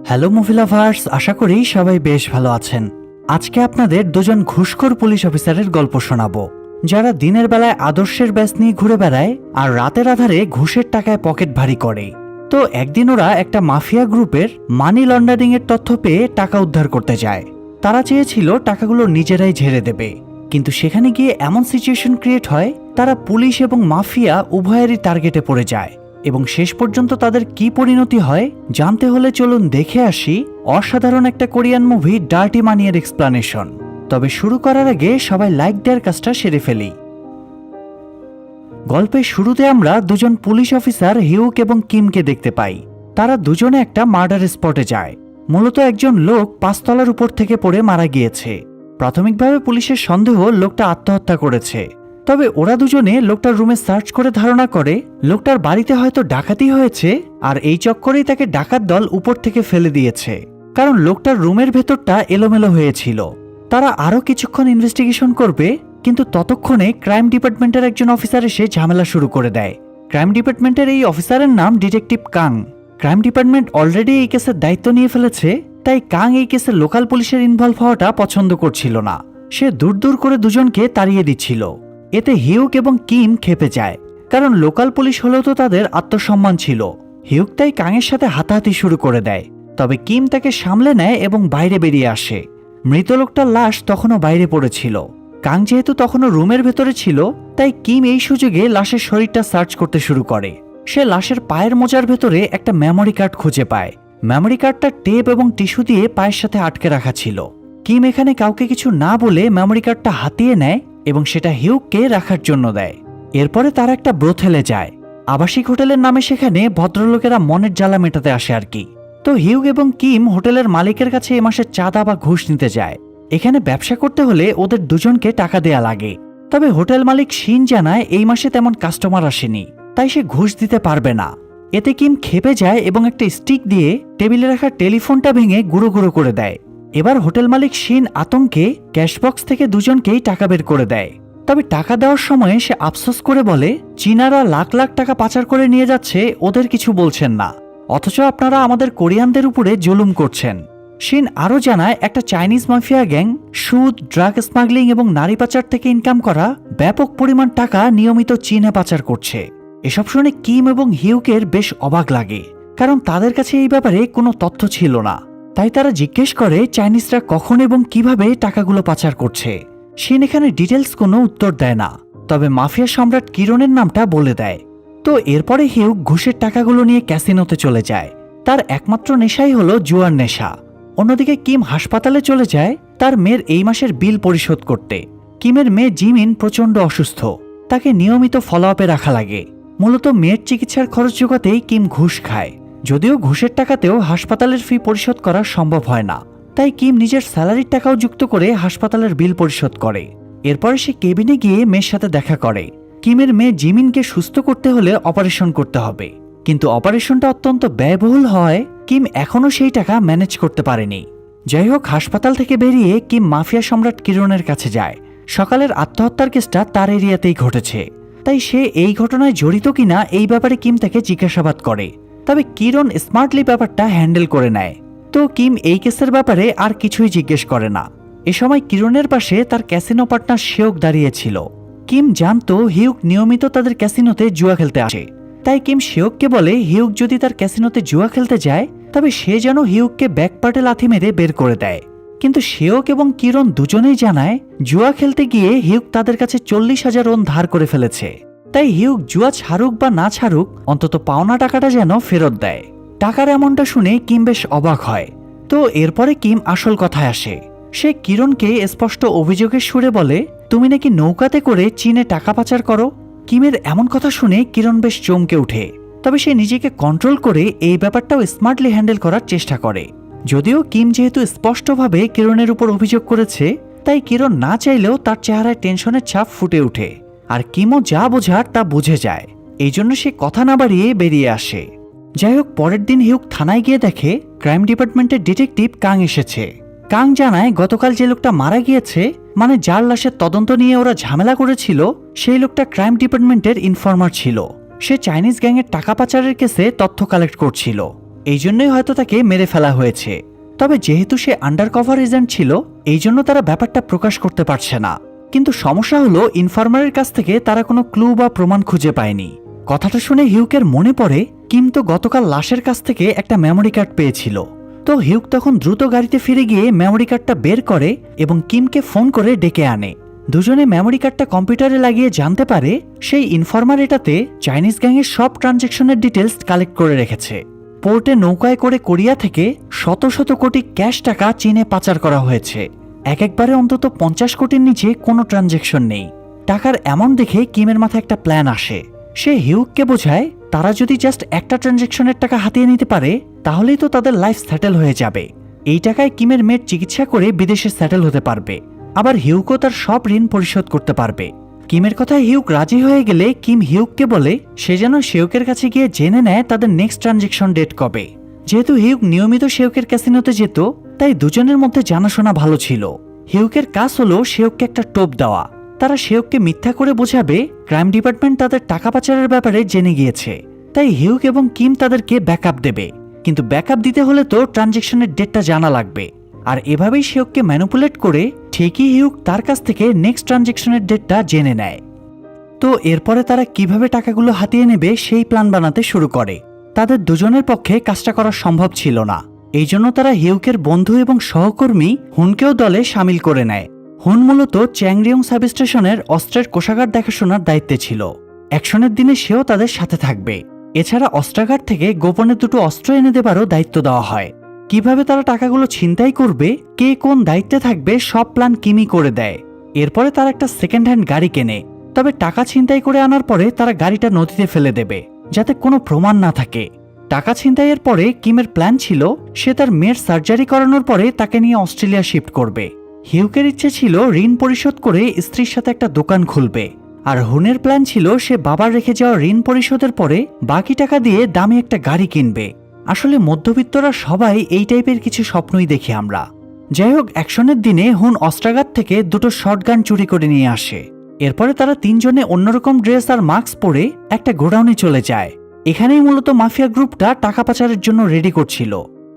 Hello movie lovers, আশা করি সবাই বেশ ভালো আছেন। আজকে আপনাদের দুজন ঘুষখোর পুলিশ অফিসারের গল্প শোনাবো, যারা দিনের বেলায় আদর্শের ব্যাস নিয়ে ঘুরে বেড়ায় আর রাতের আধারে ঘুষের টাকায় পকেট ভারী করে। তো একদিন ওরা একটা মাফিয়া গ্রুপের মানি লন্ডারিং এর তথ্য পেয়ে টাকা উদ্ধার করতে যায়। তারা চেয়েছিল টাকাগুলো নিজেরাই ঝেড়ে দেবে, কিন্তু সেখানে গিয়ে এমন সিচুয়েশন ক্রিয়েট হয় তারা পুলিশ এবং মাফিয়া উভয়েরই টার্গেটে পড়ে যায়। এবং শেষ পর্যন্ত তাদের কি পরিণতি হয় জানতে হলে চলুন দেখে আসি অসাধারণ একটা কোরিয়ান মুভি ডার্টি মানিয়ের এক্সপ্লানেশন। তবে শুরু করার আগে সবাই লাইক দেওয়ার কাজটা সেরে ফেলি। গল্পের শুরুতে আমরা দুজন পুলিশ অফিসার হিউক এবং কিমকে দেখতে পাই। তারা দুজনে একটা মার্ডার স্পটে যায়। মূলত একজন লোক 5 তলার উপর থেকে পড়ে মারা গিয়েছে। প্রাথমিকভাবে পুলিশের সন্দেহ লোকটা আত্মহত্যা করেছে, তবে ওরা দুজনে লোকটার রুমে সার্চ করে ধারণা করে লোকটার বাড়িতে হয়তো ডাকাতি হয়েছে, আর এই চক্করেই তাকে ডাকাত দল উপর থেকে ফেলে দিয়েছে, কারণ লোকটার রুমের ভেতরটা এলোমেলো হয়েছিল। তারা আরও কিছুক্ষণ ইনভেস্টিগেশন করবে, কিন্তু ততক্ষণে ক্রাইম ডিপার্টমেন্টের একজন অফিসার এসে ঝামেলা শুরু করে দেয়। ক্রাইম ডিপার্টমেন্টের এই অফিসারের নাম detective Kang. Crime department already এই কেসের দায়িত্ব নিয়ে ফেলেছে, তাই কাং এই কেসে লোকাল পুলিশের ইনভলভ হওয়াটা পছন্দ করছিল না। সে দূর দূর করে দুজনকে তাড়িয়ে দিচ্ছিল। এতে হিউক এবং কিম ক্ষেপে যায়, কারণ লোকাল পুলিশ হলেও তো তাদের আত্মসম্মান ছিল। হিউক তাই কাংয়ের সাথে হাতাহাতি শুরু করে দেয়, তবে কিম তাকে সামলে নেয় এবং বাইরে বেরিয়ে আসে। মৃত লোকটার লাশ তখনও বাইরে পড়েছিল। কাং যেহেতু তখনও রুমের ভেতরে ছিল, তাই কিম এই সুযোগে লাশের শরীরটা সার্চ করতে শুরু করে। সে লাশের পায়ের মোজার ভেতরে একটা মেমোরি কার্ড খুঁজে পায়। মেমোরি কার্ডটা টেপ এবং টিস্যু দিয়ে পায়ের সাথে আটকে রাখা ছিল। কিম এখানে কাউকে কিছু না বলে মেমোরি কার্ডটা হাতিয়ে নেয় এবং সেটা হিউককে রাখার জন্য দেয়। এরপরে তারা একটা ব্রোথেলে যায়, আবাসিক হোটেলের নামে। সেখানে ভদ্রলোকেরা মনের জ্বালা মেটাতে আসে আর কি। তো হিউক এবং কিম হোটেলের মালিকের কাছে এ মাসে চাঁদা বা ঘুষ নিতে যায়। এখানে ব্যবসা করতে হলে ওদের দুজনকে টাকা দেয়া লাগে, তবে হোটেল মালিক শিন জানায় এই মাসে তেমন কাস্টমার আসেনি, তাই সে ঘুষ দিতে পারবে না। এতে কিম ক্ষেপে যায় এবং একটা স্টিক দিয়ে টেবিলে রাখা টেলিফোনটা ভেঙে গুঁড়ো গুঁড়ো করে দেয়। এবার হোটেল মালিক শিন আতঙ্কে ক্যাশবক্স থেকে দুজনকেই টাকা বের করে দেয়। তবে টাকা দেওয়ার সময় সে আফসোস করে বলে, চীনারা লাখ লাখ টাকা পাচার করে নিয়ে যাচ্ছে, ওদের কিছু বলছেন না, অথচ আপনারা আমাদের কোরিয়ানদের উপরে জুলুম করছেন। শিন আরও জানায় একটা চাইনিজ মাফিয়া গ্যাং সুদ, ড্রাগ স্মাগলিং এবং নারী পাচার থেকে ইনকাম করা ব্যাপক পরিমাণ টাকা নিয়মিত চীনে পাচার করছে। এসব শুনে কিম এবং হিউকের বেশ অবাক লাগে, কারণ তাদের কাছে এই ব্যাপারে কোনো তথ্য ছিল না। তাই তারা জিজ্ঞেস করে চাইনিজরা কখন এবং কিভাবে টাকাগুলো পাচার করছে। শিন এখানে ডিটেলস কোনো উত্তর দেয় না, তবে মাফিয়া সম্রাট কিরণের নামটা বলে দেয়। তো এরপরে হিউক ঘুষের টাকাগুলো নিয়ে ক্যাসিনোতে চলে যায়। তার একমাত্র নেশাই হলো জুয়ার নেশা। অন্যদিকে কিম হাসপাতালে চলে যায় তার মেয়ের এই মাসের বিল পরিশোধ করতে। কিমের মেয়ে জিমিন প্রচণ্ড অসুস্থ, তাকে নিয়মিত ফলো আপে রাখা লাগে। মূলত মেয়ের চিকিৎসার খরচ জোগাতেই কিম ঘুষ খায়, যদিও ঘুষের টাকাতেও হাসপাতালের ফি পরিশোধ করা সম্ভব হয় না। তাই কিম নিজের স্যালারির টাকাও যুক্ত করে হাসপাতালের বিল পরিশোধ করে। এরপরে সে কেবিনে গিয়ে মেয়ের সাথে দেখা করে। কিমের মেয়ে জিমিনকে সুস্থ করতে হলে অপারেশন করতে হবে, কিন্তু অপারেশনটা অত্যন্ত ব্যয়বহুল হয় কিম এখনও সেই টাকা ম্যানেজ করতে পারেনি। যাই হোক, হাসপাতাল থেকে বেরিয়ে কিম মাফিয়া সম্রাট কিরণের কাছে যায়। সকালের আত্মহত্যার কেসটা তার এরিয়াতেই ঘটেছে, তাই সে এই ঘটনায় জড়িত কিনা এই ব্যাপারে কিম তাকে জিজ্ঞাসাবাদ করে। তবে কিরণ স্মার্টলি ব্যাপারটা হ্যান্ডেল করে নেয়। তো কিম এই কেসের ব্যাপারে আর কিছুই জিজ্ঞেস করে না। এ সময় কিরণের পাশে তার ক্যাসিনো পার্টনার শিওক দাঁড়িয়েছিল। কিম জানতো হিউক নিয়মিত তাদের ক্যাসিনোতে জুয়া খেলতে আসে, তাই কিম শিওককে বলে হিউক যদি তার ক্যাসিনোতে জুয়া খেলতে যায় তবে সে যেন হিউককে ব্যাকপার্টে লাথি মেরে বের করে দেয়। কিন্তু শিওক এবং কিরণ দুজনেই জানায় জুয়া খেলতে গিয়ে হিউক তাদের কাছে 40,000 ওন ধার করে ফেলেছে, তাই হিউক জুয়া ছাড়ুক বা না ছাড়ুক অন্তত পাওনা টাকাটা যেন ফেরত দেয়। টাকার এমনটা শুনে কিম বেশ অবাক হয়। তো এরপরে কিম আসল কথায় আসে। সে কিরণকে স্পষ্ট অভিযোগের সুরে বলে, তুমি নাকি নৌকাতে করে চীনে টাকা পাচার করো। কিমের এমন কথা শুনে কিরণ বেশ চমকে ওঠে, তবে সে নিজেকে কন্ট্রোল করে এই ব্যাপারটাও স্মার্টলি হ্যান্ডেল করার চেষ্টা করে। যদিও কিম যেহেতু স্পষ্টভাবে কিরণের উপর অভিযোগ করেছে, তাই কিরণ না চাইলেও তার চেহারায় টেনশনের ছাপ ফুটে ওঠে, আর কিমও যা বোঝার তা বুঝে যায়। এই জন্য সে কথা না বাড়িয়ে বেরিয়ে আসে। যাই হোক, পরের দিন হিউক থানায় গিয়ে দেখে ক্রাইম ডিপার্টমেন্টের ডিটেকটিভ কাং এসেছে। কাং জানায় গতকাল যে লোকটা মারা গিয়েছে, মানে যার লাশের তদন্ত নিয়ে ওরা ঝামেলা করেছিল, সেই লোকটা ক্রাইম ডিপার্টমেন্টের ইনফর্মার ছিল। সে চাইনিজ গ্যাংয়ের টাকা পাচারের কেসে তথ্য কালেক্ট করছিল। এই জন্যই হয়তো তাকে মেরে ফেলা হয়েছে। তবে যেহেতু সে আন্ডারকভার এজেন্ট ছিল, এই জন্য তারা ব্যাপারটা প্রকাশ করতে পারছে না। কিন্তু সমস্যা হলো ইনফরমারের কাছ থেকে তারা কোনো ক্লু বা প্রমাণ খুঁজে পায়নি। কথাটা শুনে হিউকের মনে পড়ে কিম তো গতকাল লাশের কাছ থেকে একটা মেমোরি কার্ড পেয়েছিল। তো হিউক তখন দ্রুত গাড়িতে ফিরে গিয়ে মেমোরি কার্ডটা বের করে এবং কিমকে ফোন করে ডেকে আনে। দুজনে মেমোরি কার্ডটা কম্পিউটারে লাগিয়ে জানতে পারে সেই ইনফরমার এটাতে চাইনিজ গ্যাংয়ের সব ট্রানজ্যাকশনের ডিটেলস কালেক্ট করে রেখেছে। পোর্টে নৌকায় করে কোরিয়া থেকে শত শত কোটি ক্যাশ টাকা চীনে পাচার করা হয়েছে। একবারে অন্তত 50 কোটির নিচে কোনো ট্রানজ্যাকশন নেই। টাকার এমন দেখে কিমের মাথায় একটা প্ল্যান আসে। সে হিউককে বোঝায় তারা যদি জাস্ট একটা ট্রানজ্যাকশনের টাকা হাতিয়ে নিতে পারে তাহলেই তো তাদের লাইফ সেটেল হয়ে যাবে। এই টাকায় কিমের মেয়ের চিকিৎসা করে বিদেশে সেটেল হতে পারবে, আবার হিউকও তার সব ঋণ পরিশোধ করতে পারবে। কিমের কথায় হিউক রাজি হয়ে গেলে কিম হিউককে বলে সে যেন শেউকের কাছে গিয়ে জেনে নেয় তাদের নেক্সট ট্রানজ্যাকশন ডেট কবে। যেহেতু হিউক নিয়মিত শেউকের ক্যাসিনোতে যেত, তাই দুজনের মধ্যে জানাশোনা ভালো ছিল। হিউকের কাজ হলো শেউককে একটা টোপ দেওয়া। তারা শেউককে মিথ্যা করে বোঝাবে ক্রাইম ডিপার্টমেন্ট তাদের টাকা পাচারের ব্যাপারে জেনে গিয়েছে, তাই হিউক এবং কিম তাদেরকে ব্যাকআপ দেবে। কিন্তু ব্যাকআপ দিতে হলে তো ট্রানজ্যাকশনের ডেটটা জানা লাগবে। আর এভাবেই শেউককে ম্যানিপুলেট করে ঠিকই হিউক তার কাছ থেকে নেক্সট ট্রানজ্যাকশনের ডেটটা জেনে নেয়। তো এরপরে তারা কিভাবে টাকাগুলো হাতিয়ে নেবে সেই প্ল্যান বানাতে শুরু করে। তাদের দুজনের পক্ষে কাজটা করা সম্ভব ছিল না। এই জন্য তারা হিউকের বন্ধু এবং সহকর্মী হুনকেও দলে সামিল করে নেয়। হুন মূলত চ্যাংরিয়ং সাব স্টেশনের অস্ত্রের কোষাগার দেখাশোনার দায়িত্বে ছিল। অ্যাকশনের দিনে সেও তাদের সাথে থাকবে। এছাড়া অস্ত্রাগার থেকে গোপনে দুটো অস্ত্র এনে দেবারও দায়িত্ব দেওয়া হয়। কিভাবে তারা টাকাগুলো ছিনতাই করবে, কে কোন দায়িত্বে থাকবে, সব প্ল্যান কিমি করে দেয়। এরপরে তারা একটা সেকেন্ড হ্যান্ড গাড়ি কেনে। তবে টাকা ছিনতাই করে আনার পরে তারা গাড়িটা নদীতে ফেলে দেবে, যাতে কোনো প্রমাণ না থাকে। টাকা ছিনতাইয়ের পরে কিমের প্ল্যান ছিল সে তার মেয়ের সার্জারি করানোর পরে তাকে নিয়ে অস্ট্রেলিয়া শিফট করবে। হিউকের ইচ্ছে ছিল ঋণ পরিশোধ করে স্ত্রীর সাথে একটা দোকান খুলবে। আর হুনের প্ল্যান ছিল সে বাবার রেখে যাওয়া ঋণ পরিশোধের পরে বাকি টাকা দিয়ে দামি একটা গাড়ি কিনবে। আসলে মধ্যবিত্তরা সবাই এই টাইপের কিছু স্বপ্নই দেখি আমরা। যাই হোক, অ্যাকশনের দিনে হুন অস্ত্রাগার থেকে দুটো শটগান চুরি করে নিয়ে আসে। এরপরে তারা তিনজনে অন্যরকম ড্রেস আর মাস্ক পরে একটা গোডাউনে চলে যায়। এখানেই মূলত মাফিয়া গ্রুপটা টাকা পাচারের জন্য রেডি করছিল।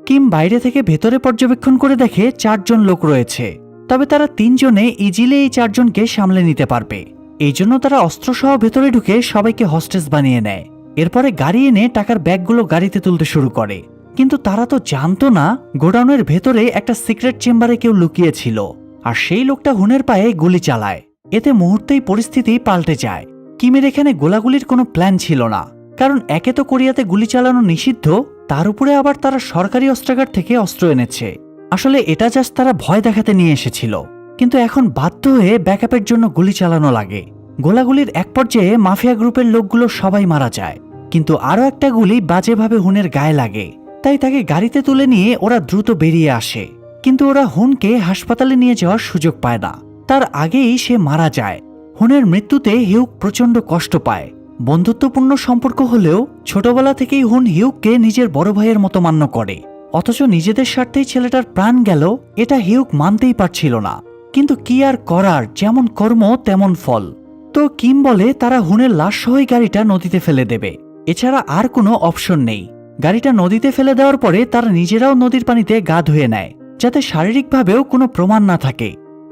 কিম বাইরে থেকে ভেতরে পর্যবেক্ষণ করে দেখে 4 জন লোক রয়েছে। তবে তারা তিনজনে ইজিলি এই 4 জনকে সামলে নিতে পারবে। এই জন্য তারা অস্ত্রসহ ভেতরে ঢুকে সবাইকে হস্টেজ বানিয়ে নেয়। এরপরে গাড়ি এনে টাকার ব্যাগগুলো গাড়িতে তুলতে শুরু করে। কিন্তু তারা তো জানতো না গোডাউনের ভেতরে একটা সিক্রেট চেম্বারে কেউ লুকিয়েছিল, আর সেই লোকটা হুনের পায়ে গুলি চালায়। এতে মুহূর্তেই পরিস্থিতি পাল্টে যায়। কিমের এখানে গোলাগুলির কোনো প্ল্যান ছিল না, কারণ একে তো কোরিয়াতে গুলি চালানো নিষিদ্ধ, তার উপরে আবার তারা সরকারি অস্ত্রাগার থেকে অস্ত্র এনেছে। আসলে এটা জাস্ট তারা ভয় দেখাতে নিয়ে এসেছিল, কিন্তু এখন বাধ্য হয়ে ব্যাকআপের জন্য গুলি চালানো লাগে। গোলাগুলির এক পর্যায়ে মাফিয়া গ্রুপের লোকগুলো সবাই মারা যায়, কিন্তু আরও একটা গুলি বাজেভাবে হুনের গায়ে লাগে। তাই তাকে গাড়িতে তুলে নিয়ে ওরা দ্রুত বেরিয়ে আসে। কিন্তু ওরা হুনকে হাসপাতালে নিয়ে যাওয়ার সুযোগ পায় না, তার আগেই সে মারা যায়। হুনের মৃত্যুতে হিউক প্রচণ্ড কষ্ট পায়। বন্ধুত্বপূর্ণ সম্পর্ক হলেও ছোটবেলা থেকেই হুন হিউককে নিজের বড় ভাইয়ের মতো মান্য করে। অথচ নিজেদের স্বার্থেই ছেলেটার প্রাণ গেল, এটা হিউক মানতেই পারছিল না। কিন্তু কি আর করার, যেমন কর্ম তেমন ফল। তো কিম বলে তারা হুনের লাশ সহই গাড়িটা নদীতে ফেলে দেবে, এছাড়া আর কোনো অপশন নেই। গাড়িটা নদীতে ফেলে দেওয়ার পরে তারা নিজেরাও নদীর পানিতে গা ধুয়ে নেয়, যাতে শারীরিকভাবেও কোনো প্রমাণ না থাকে।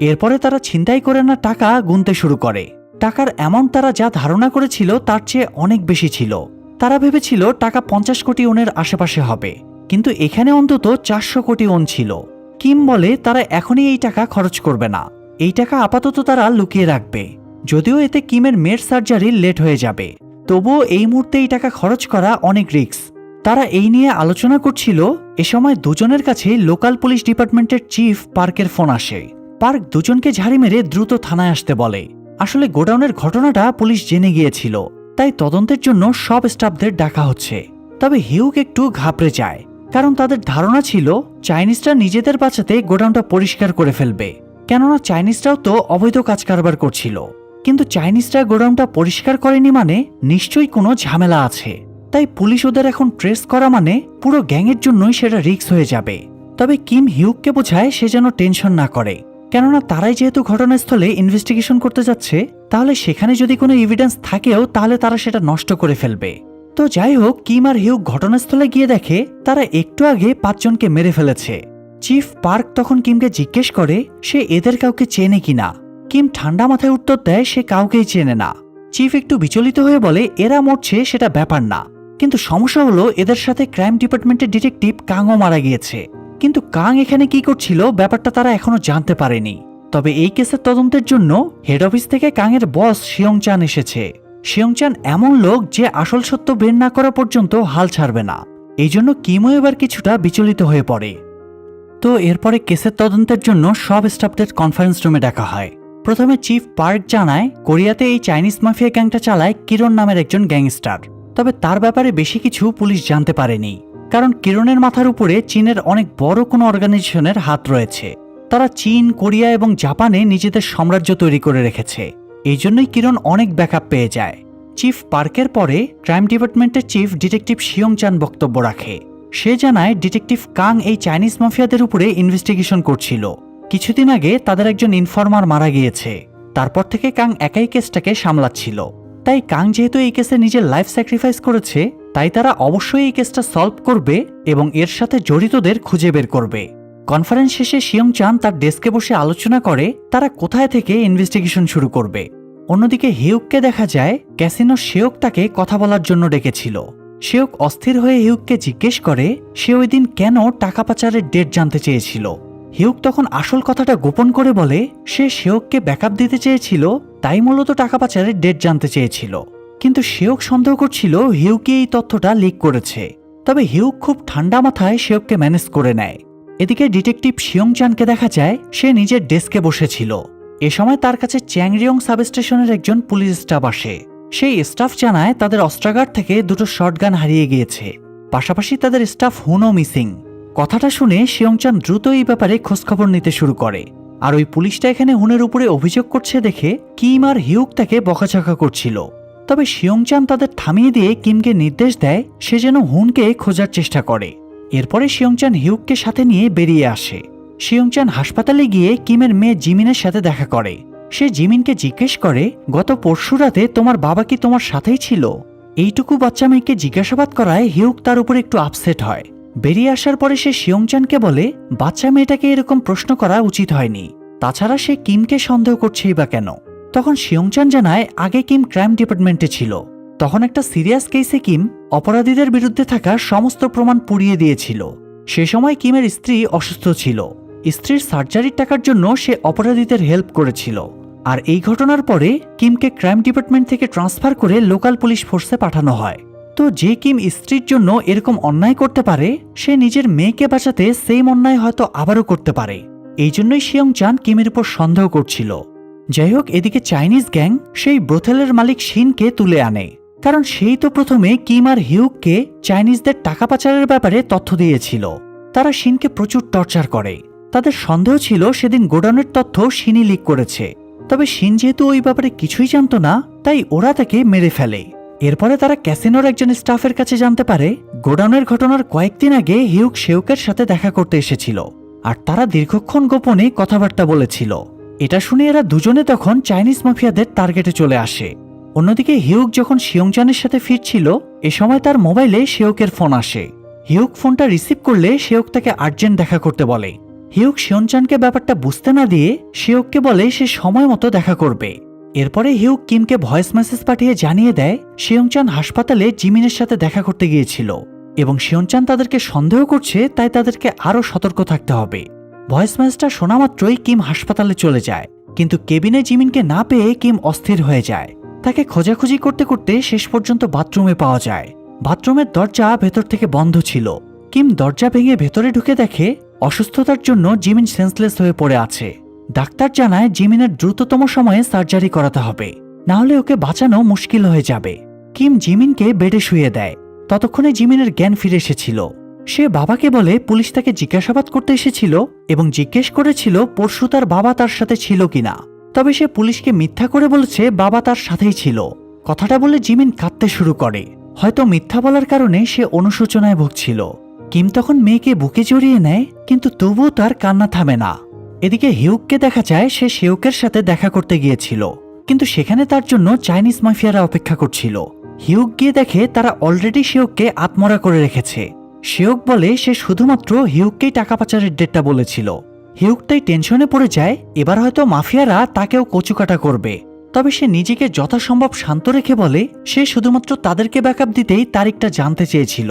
এরপরে তারা ছিনতাই করে না টাকা গুনতে শুরু করে। টাকার অ্যামাউন্ট তারা যা ধারণা করেছিল তার চেয়ে অনেক বেশি ছিল। তারা ভেবেছিল টাকা 50 কোটি ওনের আশেপাশে হবে, কিন্তু এখানে অন্তত 400 কোটি ওন ছিল। কিম বলে তারা এখনই এই টাকা খরচ করবে না, এই টাকা আপাতত তারা লুকিয়ে রাখবে। যদিও এতে কিমের মেয়ের সার্জারি লেট হয়ে যাবে, তবুও এই মুহূর্তে এই টাকা খরচ করা অনেক রিস্ক। তারা এই নিয়ে আলোচনা করছিল, এ সময় দুজনের কাছে লোকাল পুলিশ ডিপার্টমেন্টের চিফ পার্কের ফোন আসে। পার্ক দুজনকে ঝাড়ি মেরে দ্রুত থানায় আসতে বলে। আসলে গোডাউনের ঘটনাটা পুলিশ জেনে গিয়েছিল, তাই তদন্তের জন্য সব স্টাফদের ডাকা হচ্ছে। তবে হিউক একটু ঘাবড়ে যায়, কারণ তাদের ধারণা ছিল চাইনিজরা নিজেদের বাঁচাতে গোডাউনটা পরিষ্কার করে ফেলবে, কেননা চাইনিজরাও তো অবৈধ কাজ কারবার করছিল। কিন্তু চাইনিজরা গোডাউনটা পরিষ্কার করেনি মানে নিশ্চয়ই কোনো ঝামেলা আছে। তাই পুলিশ ওদের এখন ট্রেস করা মানে পুরো গ্যাংয়ের জন্যই সেটা রিস্ক হয়ে যাবে। তবে কিম হিউককে বোঝায় সে যেন টেনশন না করে, কেননা তারাই যেহেতু ঘটনাস্থলে ইনভেস্টিগেশন করতে যাচ্ছে, তাহলে সেখানে যদি কোনো এভিডেন্স থাকেও তাহলে তারা সেটা নষ্ট করে ফেলবে। তো যাই হোক, কিম আর হিউক ঘটনাস্থলে গিয়ে দেখে তারা একটু আগে 5 জনকে মেরে ফেলেছে। চিফ পার্ক তখন কিমকে জিজ্ঞেস করে সে এদের কাউকে চেনে কিনা। কিম ঠান্ডা মাথায় উত্তর দেয় সে কাউকেই চেনে না। চিফ একটু বিচলিত হয়ে বলে এরা মরছে সেটা ব্যাপার না, কিন্তু সমস্যা হলো এদের সাথে ক্রাইম ডিপার্টমেন্টের ডিটেকটিভ কাংও মারা গিয়েছে। কিন্তু কাং এখানে কি করছিল ব্যাপারটা তারা এখনো জানতে পারেনি। তবে এই কেসের তদন্তের জন্য হেড অফিস থেকে কাংয়ের বস শিয়ং চান এসেছে। শিয়ং চান এমন লোক যে আসল সত্য বের না করা পর্যন্ত হাল ছাড়বে না। এই জন্য কিমও এবার কিছুটা বিচলিত হয়ে পড়ে। তো এরপরে কেসের তদন্তের জন্য সব স্টাফদের কনফারেন্স রুমে ডাকা হয়। প্রথমে চিফ পার্ক জানায় কোরিয়াতে এই চাইনিজ মাফিয়া গ্যাংটা চালায় কিরণ নামের একজন গ্যাংস্টার। তবে তার ব্যাপারে বেশি কিছু পুলিশ জানতে পারেনি, কারণ কিরণের মাথার উপরে চীনের অনেক বড় কোনো অর্গানাইজেশনের হাত রয়েছে। তারা চীন, কোরিয়া এবং জাপানে নিজেদের সাম্রাজ্য তৈরি করে রেখেছে। এই জন্যই কিরণ অনেক ব্যাকআপ পেয়ে যায়। চিফ পার্কের পরে ক্রাইম ডিপার্টমেন্টের চিফ ডিটেকটিভ শিয়ং চান বক্তব্য রাখে। সে জানায় ডিটেকটিভ কাং এই চাইনিজ মাফিয়াদের উপরে ইনভেস্টিগেশন করছিল। কিছুদিন আগে তাদের একজন ইনফর্মার মারা গিয়েছে। তারপর থেকে কাং একাই কেসটাকে সামলাচ্ছিল। তাই কাং যেহেতু এই কেসে নিজের লাইফ স্যাক্রিফাইস করেছে, তাই তারা অবশ্যই এই কেসটা সলভ করবে এবং এর সাথে জড়িতদের খুঁজে বের করবে। কনফারেন্স শেষে শিয়ং চান তার ডেস্কে বসে আলোচনা করে তারা কোথায় থেকে ইনভেস্টিগেশন শুরু করবে। অন্যদিকে হিউককে দেখা যায় ক্যাসিনো শেওক তাকে কথা বলার জন্য ডেকেছিল। শেওক অস্থির হয়ে হিউককে জিজ্ঞেস করে সে ওই দিন কেন টাকা পাচারের ডেট জানতে চেয়েছিল। হিউক তখন আসল কথাটা গোপন করে বলে সে শেওককে ব্যাকআপ দিতে চেয়েছিল, তাই মূলত টাকা পাচারের ডেট জানতে চেয়েছিল। কিন্তু শেওক সন্দেহ করছিল হিউকই এই তথ্যটা লিক করেছে। তবে হিউক খুব ঠান্ডা মাথায় শেওককে ম্যানেজ করে নেয়। এদিকে ডিটেকটিভ শিয়ং চানকে দেখা যায় সে নিজের ডেস্কে বসেছিল। এ সময় তার কাছে চ্যাংরিয়ং সাবস্টেশনের একজন পুলিশ স্টাফ আসে। সেই স্টাফ জানায় তাদের অস্ত্রাগার থেকে 2টো শটগান হারিয়ে গিয়েছে, পাশাপাশি তাদের স্টাফ হুনও মিসিং। কথাটা শুনে শিয়ং চান দ্রুত এই ব্যাপারে খোঁজখবর নিতে শুরু করে। আর ওই পুলিশটা এখানে হুনের উপরে অভিযোগ করছে দেখে কিম আর হিউক তাকে বকাঝকা করছিল। তবে শিয়ং চান তাদের থামিয়ে দিয়ে কিমকে নির্দেশ দেয় সে যেন হুনকে খোঁজার চেষ্টা করে। এরপরে শিয়ং চান হিউককে সাথে নিয়ে বেরিয়ে আসে। শিয়ং চান হাসপাতালে গিয়ে কিমের মেয়ে জিমিনের সাথে দেখা করে। সে জিমিনকে জিজ্ঞেস করে গত পরশু রাতে তোমার বাবা কি তোমার সাথেই ছিল। এইটুকু বাচ্চা মেয়েকে জিজ্ঞাসাবাদ করায় হিউক তার উপর একটু আপসেট হয়। বেরিয়ে আসার পরে সে শিয়ং চানকে বলে বাচ্চা মেয়েটাকে এরকম প্রশ্ন করা উচিত হয়নি, তাছাড়া সে কিমকে সন্দেহ করছেই বা কেন। তখন শিয়ং চান জানায় আগে কিম ক্রাইম ডিপার্টমেন্টে ছিল, তখন একটা সিরিয়াস কেসে কিম অপরাধীদের বিরুদ্ধে থাকা সমস্ত প্রমাণ পুড়িয়ে দিয়েছিল। সে সময় কিমের স্ত্রী অসুস্থ ছিল, স্ত্রীর সার্জারির টাকার জন্য সে অপরাধীদের হেল্প করেছিল। আর এই ঘটনার পরে কিমকে ক্রাইম ডিপার্টমেন্ট থেকে ট্রান্সফার করে লোকাল পুলিশ ফোর্সে পাঠানো হয়। তো যে কিম স্ত্রীর জন্য এরকম অন্যায় করতে পারে, সে নিজের মেয়েকে বাঁচাতে সেম অন্যায় হয়তো আবারও করতে পারে। এই জন্যই শিয়ং চান কিমের উপর সন্দেহ করছিল। যাই হোক, এদিকে চাইনিজ গ্যাং সেই ব্রোথেলের মালিক শিনকে তুলে আনে, কারণ সেই তো প্রথমে কিম আর হিউককে চাইনিজদের টাকা পাচারের ব্যাপারে তথ্য দিয়েছিল। তারা শিনকে প্রচুর টর্চার করে। তাদের সন্দেহ ছিল সেদিন গোডাউনের তথ্য শিনই লিক করেছে। তবে শিন যেহেতু ওই ব্যাপারে কিছুই জানত না, তাই ওরা তাকে মেরে ফেলে। এরপরে তারা ক্যাসিনোর একজন স্টাফের কাছে জানতে পারে গোডাউনের ঘটনার কয়েকদিন আগে হিউক শেউকের সাথে দেখা করতে এসেছিল, আর তারা দীর্ঘক্ষণ গোপনে কথাবার্তা বলেছিল। এটা শুনে এরা দুজনে তখন চাইনিজ মাফিয়াদের টার্গেটে চলে আসে। অন্যদিকে হিউক যখন শিয়ং চানের সাথে ফিরছিল, এ সময় তার মোবাইলে শেউকের ফোন আসে। হিউক ফোনটা রিসিভ করলে শেউক তাকে আর্জেন্ট দেখা করতে বলে। হিউক শিয়ং চানকে ব্যাপারটা বুঝতে না দিয়ে শেউককে বলে সে সময় মতো দেখা করবে। এরপরে হিউক কিমকে ভয়েস মেসেজ পাঠিয়ে জানিয়ে দেয় শিয়ং চান হাসপাতালে জিমিনের সাথে দেখা করতে গিয়েছিল এবং শিয়ং চান তাদেরকে সন্দেহ করছে, তাই তাদেরকে আরও সতর্ক থাকতে হবে। ভয়েস মেসেজটা শোনা মাত্রই কিম হাসপাতালে চলে যায়, কিন্তু কেবিনে জিমিনকে না পেয়ে কিম অস্থির হয়ে যায়। তাকে খোঁজাখুঁজি করতে করতে শেষ পর্যন্ত বাথরুমে পাওয়া যায়। বাথরুমের দরজা ভেতর থেকে বন্ধ ছিল। কিম দরজা ভেঙে ভেতরে ঢুকে দেখে অসুস্থতার জন্য জিমিন সেন্সলেস হয়ে পড়ে আছে। ডাক্তার জানায় জিমিনের দ্রুততম সময়ে সার্জারি করাতে হবে, না হলে ওকে বাঁচানো মুশকিল হয়ে যাবে। কিম জিমিনকে বেডে শুয়ে দেয়। ততক্ষণে জিমিনের জ্ঞান ফিরে এসেছিল। সে বাবাকে বলে পুলিশ তাকে জিজ্ঞাসাবাদ করতে এসেছিল এবং জিজ্ঞেস করেছিল পরশু তার বাবা তার সাথে ছিল কিনা। তবে সে পুলিশকে মিথ্যা করে বলেছে বাবা তার সাথেই ছিল। কথাটা বলে জিমিন কাঁদতে শুরু করে। হয়তো মিথ্যা বলার কারণে সে অনুশোচনায় ভুগছিল। কিম তখন মেয়েকে বুকে জড়িয়ে নেয়, কিন্তু তবুও তার কান্না থামে না। এদিকে হিউককে দেখা যায় সে শেউকের সাথে দেখা করতে গিয়েছিল, কিন্তু সেখানে তার জন্য চাইনিজ মাফিয়ারা অপেক্ষা করছিল। হিউক গিয়ে দেখে তারা অলরেডি শিওককে আত্মরা করে রেখেছে। শিওক বলে সে শুধুমাত্র হিউককেই টাকা পাচারের ডেটটা বলেছিল। হিউক তাই টেনশনে পড়ে যায়, এবার হয়তো মাফিয়ারা তাকেও কচুকাটা করবে। তবে সে নিজেকে যথাসম্ভব শান্ত রেখে বলে সে শুধুমাত্র তাদেরকে ব্যাকআপ দিতেই তারিখটা জানতে চেয়েছিল,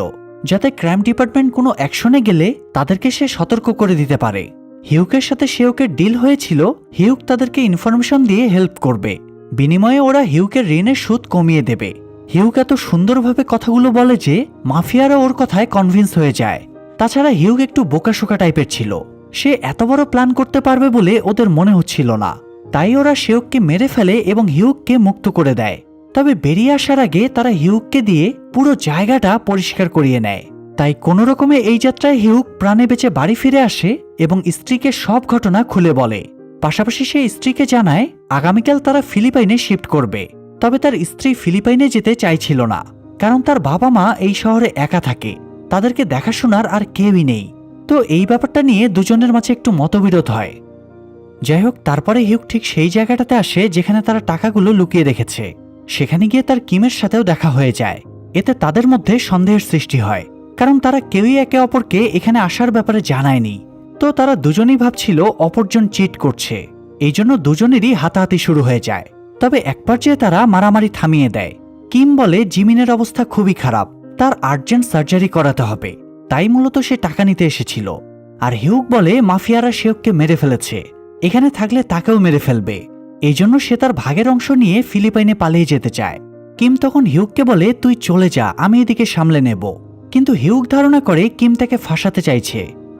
যাতে ক্রাইম ডিপার্টমেন্ট কোনো অ্যাকশনে গেলে তাদেরকে সে সতর্ক করে দিতে পারে। হিউকের সাথে শিওকের ডিল হয়েছিল হিউক তাদেরকে ইনফরমেশন দিয়ে হেল্প করবে, বিনিময়ে ওরা হিউকের ঋণের সুদ কমিয়ে দেবে। হিউক এত সুন্দরভাবে কথাগুলো বলে যে মাফিয়ারা ওর কথায় কনভিন্স হয়ে যায়। তাছাড়া হিউক একটু বোকাশোকা টাইপের ছিল, সে এত বড় প্ল্যান করতে পারবে বলে ওদের মনে হচ্ছিল না। তাই ওরা শিওককে মেরে ফেলে এবং হিউককে মুক্ত করে দেয়। তবে বেরিয়ে আসার আগে তারা হিউককে দিয়ে পুরো জায়গাটা পরিষ্কার করিয়ে নেয়। তাই কোনো রকমে এই যাত্রায় হিউক প্রাণে বেঁচে বাড়ি ফিরে আসে এবং স্ত্রীকে সব ঘটনা খুলে বলে। পাশাপাশি সে স্ত্রীকে জানায় আগামীকাল তারা ফিলিপাইনে শিফট করবে। তবে তার স্ত্রী ফিলিপাইনে যেতে চাইছিল না, কারণ তার বাবা মা এই শহরে একা থাকে, তাদেরকে দেখাশোনার আর কেউই নেই। তো এই ব্যাপারটা নিয়ে দুজনের মাঝে একটু মতবিরোধ হয়। যাই হোক, তারপরে হিউক ঠিক সেই জায়গাটাতে আসে যেখানে তারা টাকাগুলো লুকিয়ে রেখেছে। সেখানে গিয়ে তার কিমের সাথেও দেখা হয়ে যায়। এতে তাদের মধ্যে সন্দেহের সৃষ্টি হয়, কারণ তারা কেউই একে অপরকে এখানে আসার ব্যাপারে জানায়নি। তো তারা দুজনেই ভাবছিল অপরজন চিট করছে, এই জন্য দুজনেরই হাতাহাতি শুরু হয়ে যায়। তবে এক পর্যায়ে তারা মারামারি থামিয়ে দেয়। কিম বলে জিমিনের অবস্থা খুবই খারাপ, তার আর্জেন্ট সার্জারি করাতে হবে, তাই মূলত সে টাকা নিতে এসেছিল। আর হিউক বলে মাফিয়ারা শিওককে মেরে ফেলেছে, এখানে থাকলে তাকেও মেরে ফেলবে, এই জন্য সে তার ভাগের অংশ নিয়ে ফিলিপাইনে পালিয়ে যেতে চায়। কিম তখন হিউককে বলে তুই চলে যা, আমি এদিকে সামলে নেব। কিন্তু হিউক ধারণা করে কিম তাকে ফাঁসাতে চাইছে,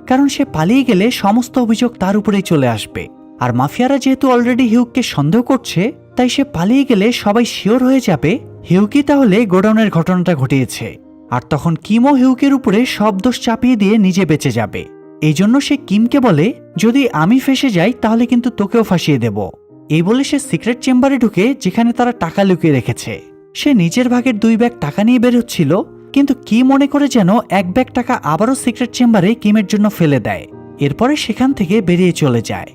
কারণ সে পালিয়ে গেলে সমস্ত অভিযোগ তার উপরেই চলে আসবে। আর মাফিয়ারা যেহেতু অলরেডি হিউককে সন্দেহ করছে, তাই সে পালিয়ে গেলে সবাই শিওর হয়ে যাবে হিউকই তাহলে গোডাউনের ঘটনাটা ঘটিয়েছে। আর তখন কিমও হিউকের উপরে সব দোষ চাপিয়ে দিয়ে নিজে বেঁচে যাবে। এই জন্য সে কিমকে বলে যদি আমি ফেঁসে যাই তাহলে কিন্তু তোকেও ফাঁসিয়ে দেব। এই বলে সে সিক্রেট চেম্বারে ঢুকে যেখানে তারা টাকা লুকিয়ে রেখেছে। সে নিজের ভাগের 2 ব্যাগ টাকা নিয়ে বের হচ্ছিল, কিন্তু কি মনে করে যেন 1 ব্যাগ টাকা আবারও সিক্রেট চেম্বারে কিমের জন্য ফেলে দেয়। এরপরে সেখান থেকে বেরিয়ে চলে যায়।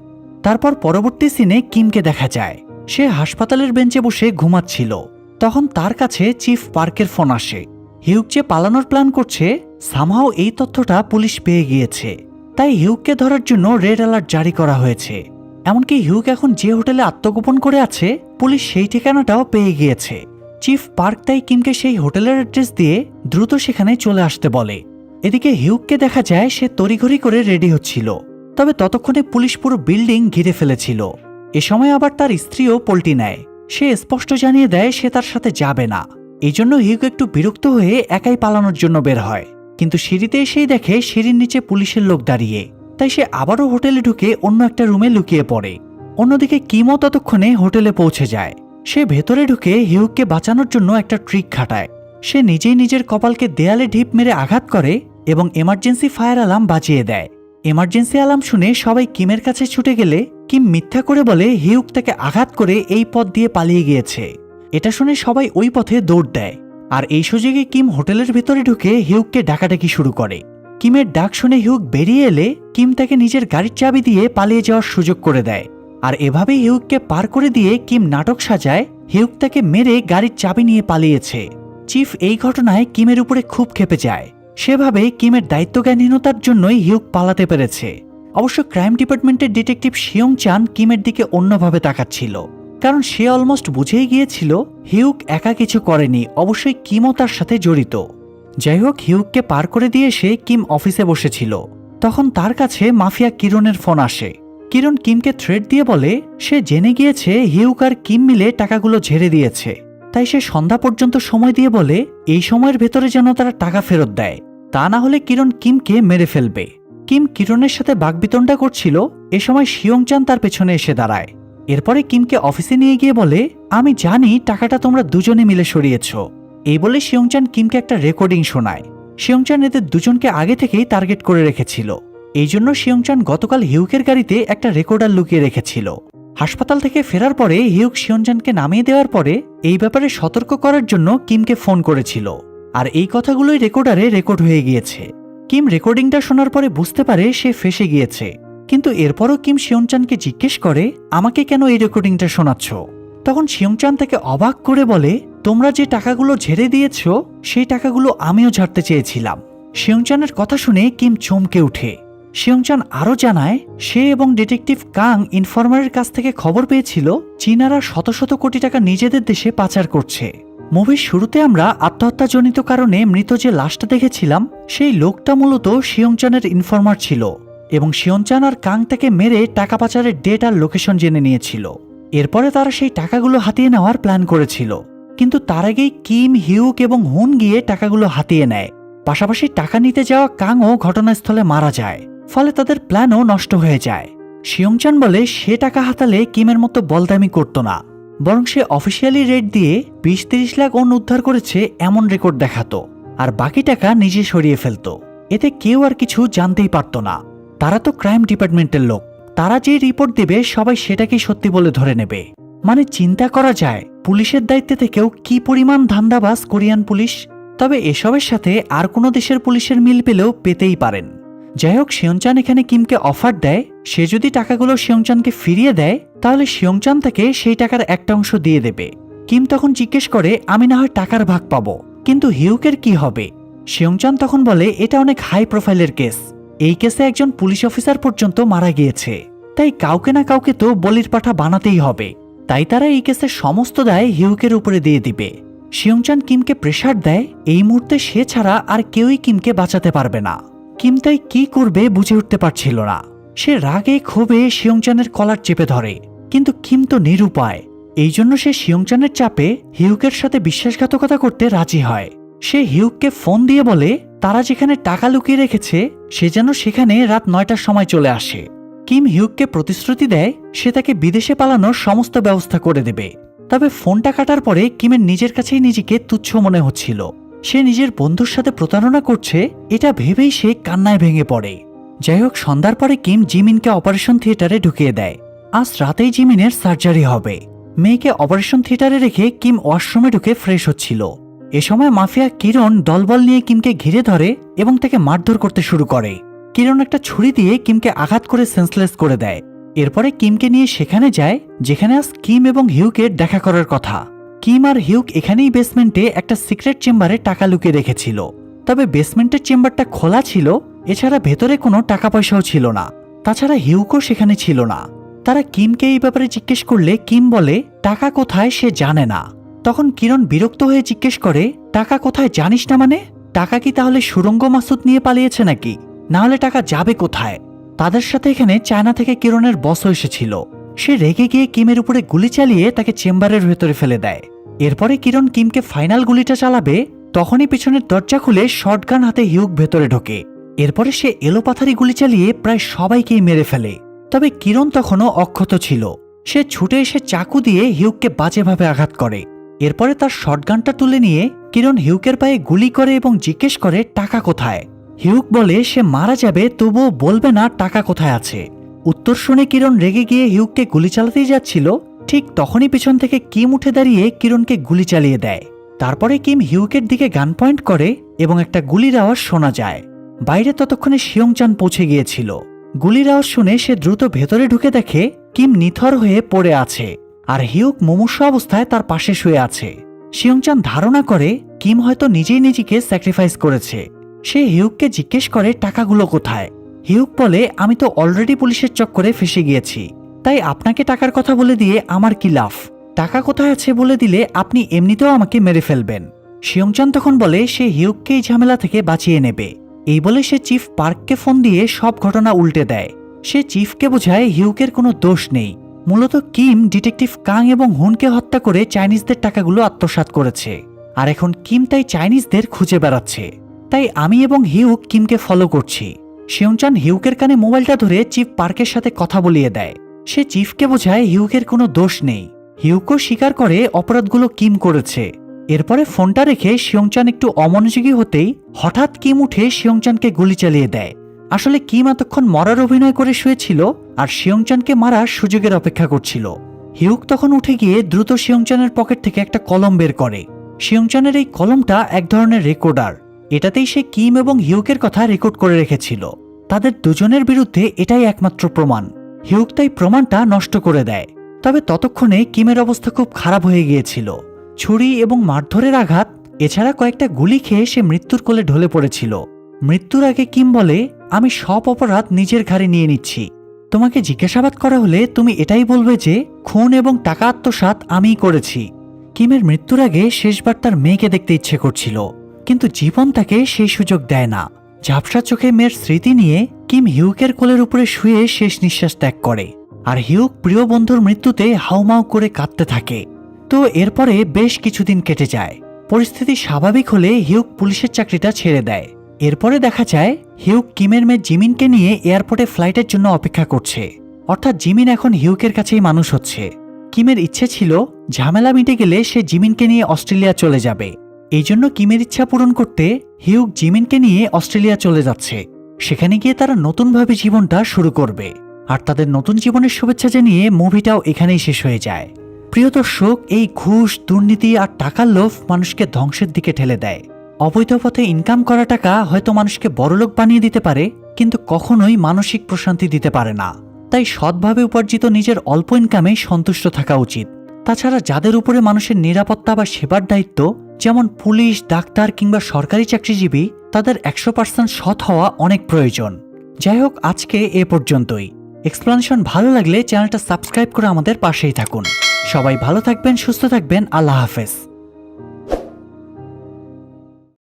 তারপর পরবর্তী সিনে কিমকে দেখা যায় সে হাসপাতালের বেঞ্চে বসে ঘুমাচ্ছিল। তখন তার কাছে চিফ পার্কের ফোন আসে। হিউক যে পালানোর প্ল্যান করছে, সামহাও এই তথ্যটা পুলিশ পেয়ে গিয়েছে, তাই হিউককে ধরার জন্য রেড অ্যালার্ট জারি করা হয়েছে। এমনকি হিউক এখন যে হোটেলে আত্মগোপন করে আছে, পুলিশ সেই ঠিকানাটাও পেয়ে গিয়েছে। চিফ পার্ক তাই কিমকে সেই হোটেলের অ্যাড্রেস দিয়ে দ্রুত সেখানে চলে আসতে বলে। এদিকে হিউককে দেখা যায় সে তড়িঘড়ি করে রেডি হচ্ছিল, তবে ততক্ষণে পুলিশ পুরো বিল্ডিং ঘিরে ফেলেছিল। এ সময় আবার তার স্ত্রীও পল্টি নেয়, সে স্পষ্ট জানিয়ে দেয় সে তার সাথে যাবে না। এই জন্য হিউক একটু বিরক্ত হয়ে একাই পালানোর জন্য বের হয়, কিন্তু সিঁড়িতে এসেই দেখে সিঁড়ির নিচে পুলিশের লোক দাঁড়িয়ে, তাই সে আবারও হোটেলে ঢুকে অন্য একটা রুমে লুকিয়ে পড়ে। অন্যদিকে কিমও ততক্ষণে হোটেলে পৌঁছে যায়। সে ভেতরে ঢুকে হিউককে বাঁচানোর জন্য একটা ট্রিক খাটায়। সে নিজেই নিজের কপালকে দেয়ালে ঢিপ মেরে আঘাত করে এবং এমার্জেন্সি ফায়ার অ্যালার্ম বাজিয়ে দেয়। এমার্জেন্সি অ্যালার্ম শুনে সবাই কিমের কাছে ছুটে গেলে কিম মিথ্যা করে বলে হিউক তাকে আঘাত করে এই পথ দিয়ে পালিয়ে গিয়েছে। এটা শুনে সবাই ওই পথে দৌড় দেয়। আর এই সুযোগে কিম হোটেলের ভেতরে ঢুকে হিউককে ডাকাডাকি শুরু করে। কিমের ডাক শুনে হিউক বেরিয়ে এলে কিম তাকে নিজের গাড়ির চাবি দিয়ে পালিয়ে যাওয়ার সুযোগ করে দেয়। আর এভাবেই হিউককে পার করে দিয়ে কিম নাটক সাজায় হিউক তাকে মেরে গাড়ির চাবি নিয়ে পালিয়েছে। চিফ এই ঘটনায় কিমের উপরে খুব ক্ষেপে যায়। সেভাবে কিমের দায়িত্বজ্ঞানহীনতার জন্যই হিউক পালাতে পেরেছে। অবশ্য ক্রাইম ডিপার্টমেন্টের ডিটেকটিভ শিয়ং চান কিমের দিকে অন্যভাবে তাকাচ্ছিল, কারণ সে অলমোস্ট বুঝেই গিয়েছিল হিউক একা কিছু করেনি, অবশ্যই কিমও তার সাথে জড়িত। যাই হোক, হিউককে পার করে দিয়ে সে কিম অফিসে বসেছিল। তখন তার কাছে মাফিয়া কিরণের ফোন আসে। কিরণ কিমকে থ্রেট দিয়ে বলে সে জেনে গিয়েছে হিউক আর কিম মিলে টাকাগুলো ঝেড়ে দিয়েছে, তাই সে সন্ধ্যা পর্যন্ত সময় দিয়ে বলে এই সময়ের ভেতরে যেন তারা টাকা ফেরত দেয়, তা না হলে কিরণ কিমকে মেরে ফেলবে। কিম কিরণের সাথে বাকবিতণ্ডা করছিল, এ সময় শিয়ং চান তার পেছনে এসে দাঁড়ায়। এরপরে কিমকে অফিসে নিয়ে গিয়ে বলে আমি জানি টাকাটা তোমরা দুজনে মিলে সরিয়েছ। এই বলে শিয়ং চান কিমকে একটা রেকর্ডিং শোনায়। শিয়ং চান এদের দুজনকে আগে থেকেই টার্গেট করে রেখেছিল, এই জন্য শিয়ং চান গতকাল হিউকের গাড়িতে একটা রেকর্ডার লুকিয়ে রেখেছিল। হাসপাতাল থেকে ফেরার পরে হিউক শিয়ং চানকে নামিয়ে দেওয়ার পরে এই ব্যাপারে সতর্ক করার জন্য কিমকে ফোন করেছিল, আর এই কথাগুলোই রেকর্ডারে রেকর্ড হয়ে গিয়েছে। কিম রেকর্ডিংটা শোনার পরে বুঝতে পারে সে ফেঁসে গিয়েছে, কিন্তু এরপরও কিম শিয়ং চানকে জিজ্ঞেস করে আমাকে কেন এই রেকর্ডিংটা শোনাচ্ছ। তখন শিয়ং চান তাকে অবাক করে বলে তোমরা যে টাকাগুলো ঝেড়ে দিয়েছ সেই টাকাগুলো আমিও ঝাড়তে চেয়েছিলাম। শিয়ংচানের কথা শুনে কিম চমকে উঠে। শিয়ংচান আরও জানায় সে এবং ডিটেকটিভ কাং ইনফরমারের কাছ থেকে খবর পেয়েছিল চীনারা শত শত কোটি টাকা নিজেদের দেশে পাচার করছে। মুভির শুরুতে আমরা আত্মহত্যাজনিত কারণে মৃত যে লাশটা দেখেছিলাম সেই লোকটা মূলত শিয়ংচানের ইনফরমার ছিল এবং শিয়ংচান আর কাং তাকে মেরে টাকা পাচারের ডেট আর লোকেশন জেনে নিয়েছিল। এরপরে তারা সেই টাকাগুলো হাতিয়ে নেওয়ার প্ল্যান করেছিল, কিন্তু তার আগেই কিম, হিউক এবং হুন গিয়ে টাকাগুলো হাতিয়ে নেয়। পাশাপাশি টাকা নিতে যাওয়া কাংও ঘটনাস্থলে মারা যায়, ফলে তাদের প্ল্যানও নষ্ট হয়ে যায়। শিয়ংচান বলে সে টাকা হাতালে কিমের মতো বলদামি করত না, বরং সে অফিসিয়ালি রেট দিয়ে 20-30 লাখ ওন উদ্ধার করেছে এমন রেকর্ড দেখাতো, আর বাকি টাকা নিজে সরিয়ে ফেলত। এতে কেউ আর কিছু জানতেই পারত না। তারা তো ক্রাইম ডিপার্টমেন্টের লোক, তারা যে রিপোর্ট দেবে সবাই সেটাকেই সত্যি বলে ধরে নেবে। মানে চিন্তা করা যায় পুলিশের দায়িত্বে থেকেও কি পরিমাণ ধান্দাবাজ কোরিয়ান পুলিশ। তবে এসবের সাথে আর কোনো দেশের পুলিশের মিল পেলেও পেতেই পারেন। যাই হোক, শিয়ংচান এখানে কিমকে অফার দেয় সে যদি টাকাগুলো শিয়ংচানকে ফিরিয়ে দেয় তাহলে শিয়ংচান তাকে সেই টাকার একটা অংশ দিয়ে দেবে। কিম তখন জিজ্ঞেস করে আমি না হয় টাকার ভাগ পাবো, কিন্তু হিউকের কি হবে? শিয়ংচান তখন বলে এটা অনেক হাই প্রোফাইলের কেস, এই কেসে একজন পুলিশ অফিসার পর্যন্ত মারা গিয়েছে, তাই কাউকে না কাউকে তো বলির পাঠা বানাতেই হবে। তাই তারা এই কেসের সমস্ত দায় হিউকের উপরে দিয়ে দিবে। শিয়ংচান কিমকে প্রেসার দেয় এই মুহূর্তে সে ছাড়া আর কেউই কিমকে বাঁচাতে পারবে না। কিম তাই কি করবে বুঝে উঠতে পারছিল না। সে রাগে ক্ষোভে শিয়ংচানের কলার চেপে ধরে, কিন্তু কিম তো নিরুপায়। এই জন্য সে শিয়ংচানের চাপে হিউকের সাথে বিশ্বাসঘাতকতা করতে রাজি হয়। সে হিউককে ফোন দিয়ে বলে তারা যেখানে টাকা লুকিয়ে রেখেছে সে যেন সেখানে রাত 9টার সময় চলে আসে। কিম হিউককে প্রতিশ্রুতি দেয় সে তাকে বিদেশে পালানোর সমস্ত ব্যবস্থা করে দেবে। তবে ফোনটা কাটার পরে কিমের নিজের কাছেই নিজেকে তুচ্ছ মনে হচ্ছিল। সে নিজের বন্ধুর সাথে প্রতারণা করছে এটা ভেবেই সে কান্নায় ভেঙে পড়ে। যাই হোক, সন্ধ্যার পরে কিম জিমিনকে অপারেশন থিয়েটারে ঢুকিয়ে দেয়। আজ রাতেই জিমিনের সার্জারি হবে। মেয়েকে অপারেশন থিয়েটারে রেখে কিম ওয়াশরুমে ঢুকে ফ্রেশ হচ্ছিল। এ সময় মাফিয়া কিরণ দলবল নিয়ে কিমকে ঘিরে ধরে এবং তাকে মারধর করতে শুরু করে। কিরণ একটা ছুরি দিয়ে কিমকে আঘাত করে সেন্সলেস করে দেয়। এরপরে কিমকে নিয়ে সেখানে যায় যেখানে আজ কিম এবং হিউকের দেখা করার কথা। কিম আর হিউক এখানেই বেসমেন্টে একটা সিক্রেট চেম্বারে টাকা লুকিয়ে রেখেছিল। তবে বেসমেন্টের চেম্বারটা খোলা ছিল, এছাড়া ভেতরে কোনো টাকা পয়সাও ছিল না। তাছাড়া হিউকও সেখানে ছিল না। তারা কিমকে এই ব্যাপারে জিজ্ঞেস করলে কিম বলে টাকা কোথায় সে জানে না। তখন কিরণ বিরক্ত হয়ে জিজ্ঞেস করে টাকা কোথায় জানিস না মানে? টাকা কি তাহলে সুরঙ্গ মাসুদ নিয়ে পালিয়েছে নাকি? না হলে টাকা যাবে কোথায়? তাদের সাথে এখানে চায়না থেকে কিরণের বসও এসেছিল। সে রেগে গিয়ে কিমের উপরে গুলি চালিয়ে তাকে চেম্বারের ভেতরে ফেলে দেয়। এরপরে কিরণ কিমকে ফাইনাল গুলিটা চালাবে, তখনই পিছনের দরজা খুলে শটগান হাতে হিউক ভেতরে ঢোকে। এরপরে সে এলোপাথারি গুলি চালিয়ে প্রায় সবাইকেই মেরে ফেলে। তবে কিরণ তখনও অক্ষত ছিল। সে ছুটে এসে চাকু দিয়ে হিউককে বাজেভাবে আঘাত করে। এরপরে তার শটগানটা তুলে নিয়ে কিরণ হিউকের পায়ে গুলি করে এবং জিজ্ঞেস করে টাকা কোথায়। হিউক বলে সে মারা যাবে তবুও বলবে না টাকা কোথায় আছে। উত্তর শুনে কিরণ রেগে গিয়ে হিউককে গুলি চালাতেই যাচ্ছিল, ঠিক তখনই পিছন থেকে কিম উঠে দাঁড়িয়ে কিরণকে গুলি চালিয়ে দেয়। তারপরে কিম হিউকের দিকে গান পয়েন্ট করে এবং একটা গুলির আওয়াজ শোনা যায়। বাইরে ততক্ষণে শিয়ংচান পৌঁছে গিয়েছিল। গুলির আওয়াজ শুনে সে দ্রুত ভেতরে ঢুকে দেখে কিম নিথর হয়ে পড়ে আছে আর হিউক মুমূর্ষু অবস্থায় তার পাশে শুয়ে আছে। শিয়ংচান ধারণা করে কিম হয়তো নিজেই নিজেকে স্যাক্রিফাইস করেছে। সে হিউককে জিজ্ঞেস করে টাকাগুলো কোথায়। হিউক বলে আমি তো অলরেডি পুলিশের চক্করে ফেসে গিয়েছি, তাই আপনাকে টাকার কথা বলে দিয়ে আমার কি লাভ? টাকা কোথায় আছে বলে দিলে আপনি এমনিতেও আমাকে মেরে ফেলবেন। শিয়ংচান তখন বলে সে হিউককে এই ঝামেলা থেকে বাঁচিয়ে নেবে। এই বলে সে চিফ পার্ককে ফোন দিয়ে সব ঘটনা উল্টে দেয়। সে চিফকে বোঝায় হিউকের কোনো দোষ নেই। মূলত কিম ডিটেকটিভ কাং এবং হুনকে হত্যা করে চাইনিজদের টাকাগুলো আত্মসাৎ করেছে, আর এখন কিম তাই চাইনিজদের খুঁজে বেড়াচ্ছে। তাই আমি এবং হিউক কিমকে ফলো করছি। শিয়ংচান হিউকের কানে মোবাইলটা ধরে চিফ পার্কের সাথে কথা বলিয়ে দেয়। সে চিফকে বোঝায় হিউকের কোনো দোষ নেই। হিউকও স্বীকার করে অপরাধগুলো কিম করেছে। এরপরে ফোনটা রেখে শিয়ংচান একটু অমনোযোগী হতেই হঠাৎ কিম উঠে শিয়ংচানকে গুলি চালিয়ে দেয়। আসলে কিম এতক্ষণ মরার অভিনয় করে শুয়েছিল আর শিয়ংচানকে মারার সুযোগের অপেক্ষা করছিল। হিউক তখন উঠে গিয়ে দ্রুত শিয়ংচানের পকেট থেকে একটা কলম বের করে। শিয়ংচানের এই কলমটা এক ধরনের রেকর্ডার। এটাতেই সে কিম এবং হিউকের কথা রেকর্ড করে রেখেছিল। তাদের দুজনের বিরুদ্ধে এটাই একমাত্র প্রমাণ। হিউক তাই প্রমাণটা নষ্ট করে দেয়। তবে ততক্ষণে কিমের অবস্থা খুব খারাপ হয়ে গিয়েছিল। ছুরি এবং মারধরের আঘাত এছাড়া কয়েকটা গুলি খেয়ে সে মৃত্যুর কোলে ঢলে পড়েছিল। মৃত্যুর আগে কিম বলে, আমি সব অপরাধ নিজের ঘাড়ে নিয়ে নিচ্ছি। তোমাকে জিজ্ঞাসাবাদ করা হলে তুমি এটাই বলবে যে খুন এবং টাকা আত্মসাৎ আমিই করেছি। কিমের মৃত্যুর আগে শেষবার তার মেয়েকে দেখতে ইচ্ছে করছিল, কিন্তু জীবন তাকে সেই সুযোগ দেয় না। ঝাপসা চোখে মেয়ের স্মৃতি নিয়ে কিম হিউকের কোলের উপরে শুয়ে শেষ নিঃশ্বাস ত্যাগ করে, আর হিউক প্রিয় বন্ধুর মৃত্যুতে হাউমাউ করে কাঁদতে থাকে। তো এরপরে বেশ কিছুদিন কেটে যায়। পরিস্থিতি স্বাভাবিক হলে হিউক পুলিশের চাকরিটা ছেড়ে দেয়। এরপরে দেখা যায় হিউক কিমের মেয়ে জিমিনকে নিয়ে এয়ারপোর্টে ফ্লাইটের জন্য অপেক্ষা করছে। অর্থাৎ জিমিন এখন হিউকের কাছেই মানুষ হচ্ছে। কিমের ইচ্ছে ছিল ঝামেলা মিটে গেলে সে জিমিনকে নিয়ে অস্ট্রেলিয়া চলে যাবে। এই জন্য কিমের ইচ্ছা পূরণ করতে হিউক জিমিনকে নিয়ে অস্ট্রেলিয়া চলে যাচ্ছে। সেখানে গিয়ে তারা নতুনভাবে জীবনটা শুরু করবে। আর তাদের নতুন জীবনের শুভেচ্ছা জানিয়ে মুভিটাও এখানেই শেষ হয়ে যায়। প্রিয় দর্শক, এই ঘুষ, দুর্নীতি আর টাকার লোভ মানুষকে ধ্বংসের দিকে ঠেলে দেয়। অবৈধ পথে ইনকাম করা টাকা হয়তো মানুষকে বড়লোক বানিয়ে দিতে পারে, কিন্তু কখনোই মানসিক প্রশান্তি দিতে পারে না। তাই সৎভাবে উপার্জিত নিজের অল্প ইনকামে সন্তুষ্ট থাকা উচিত। তাছাড়া যাদের উপরে মানুষের নিরাপত্তা বা সেবার দায়িত্ব, যেমন পুলিশ, ডাক্তার কিংবা সরকারি চাকরিজীবী, তাদের 100% সৎ হওয়া অনেক প্রয়োজন। যাই হোক, আজকে এ পর্যন্তই। এক্সপ্লেনেশন ভালো লাগলে চ্যানেলটা সাবস্ক্রাইব করে আমাদের পাশেই থাকুন। সবাই ভালো থাকবেন, সুস্থ থাকবেন। আল্লাহ হাফেজ।